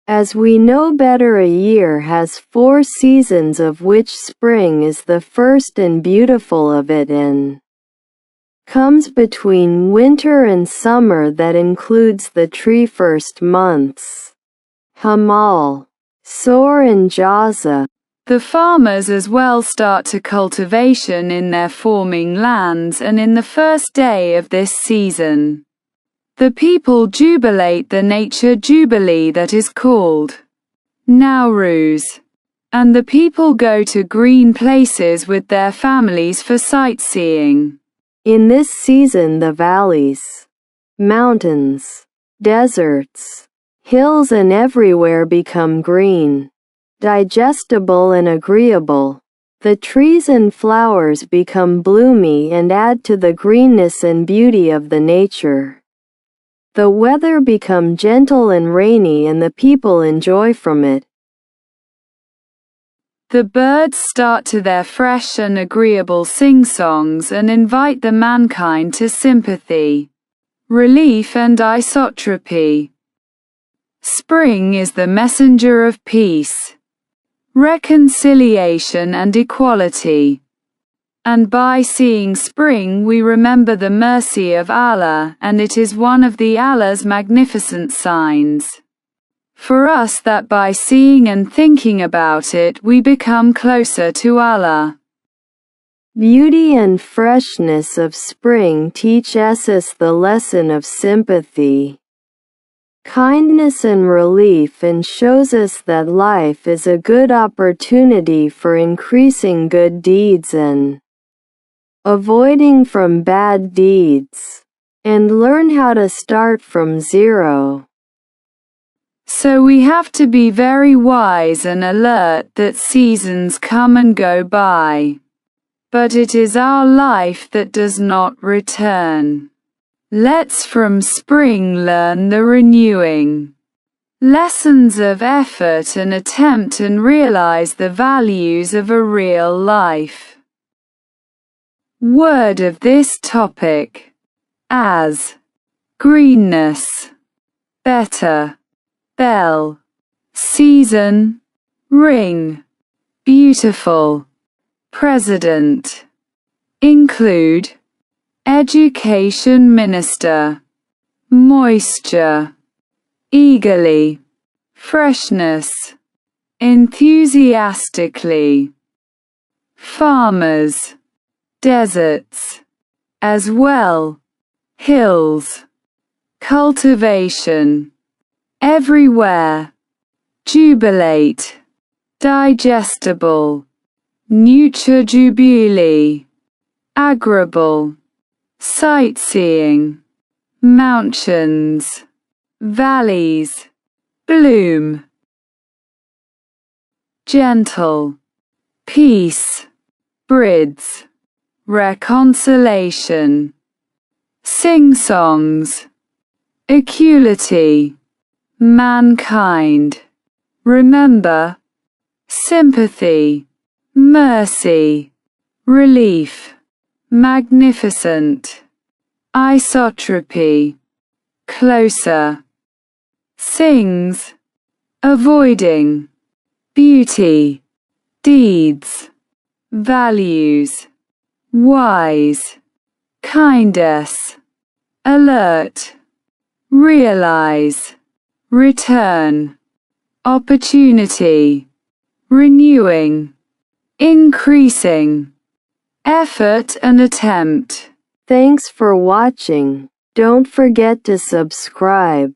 As we know better, a year has 4 seasons, of which spring is the first and beautiful of it, and comes between winter and summer, that includes the tree first months, Hamal, Sor and Jaza. The farmers as well start to cultivation in their forming lands, and in the first day of this season, the people jubilate the nature jubilee that is called Nowruz, and the people go to green places with their families for sightseeing. In this season the valleys, mountains, deserts, hills and everywhere become green, digestible and agreeable. The trees and flowers become bloomy and add to the greenness and beauty of the nature. The weather become gentle and rainy, and the people enjoy from it. The birds start to their fresh and agreeable sing-songs and invite the mankind to sympathy, relief and isotropy. Spring is the messenger of peace, reconciliation and equality. And by seeing spring we remember the mercy of Allah, and it is one of the Allah's magnificent signs for us that by seeing and thinking about it we become closer to Allah. Beauty and freshness of spring teach us the lesson of sympathy, kindness and relief, and shows us that life is a good opportunity for increasing good deeds and avoiding from bad deeds, and learn how to start from zero. So we have to be very wise and alert that seasons come and go by, but it is our life that does not return. Let's from spring learn the renewing lessons of effort and attempt and realize the values of a real life. Word of this topic: as, greenness, better, bell, season, ring, beautiful, president. Include, education minister, moisture, eagerly, freshness, enthusiastically, farmers, deserts, as well, hills, cultivation, everywhere, jubilate, digestible, nature jubilee, agreeable, sightseeing, mountains, valleys, bloom, gentle, peace, brids, reconciliation, sing-songs, equality, mankind, remember, sympathy, mercy, relief, magnificent, isotropy, closer, sings, avoiding, beauty, deeds, values, wise, kindness, alert, realize, return, opportunity, renewing, increasing, effort and attempt. Thanks for watching. Don't forget to subscribe.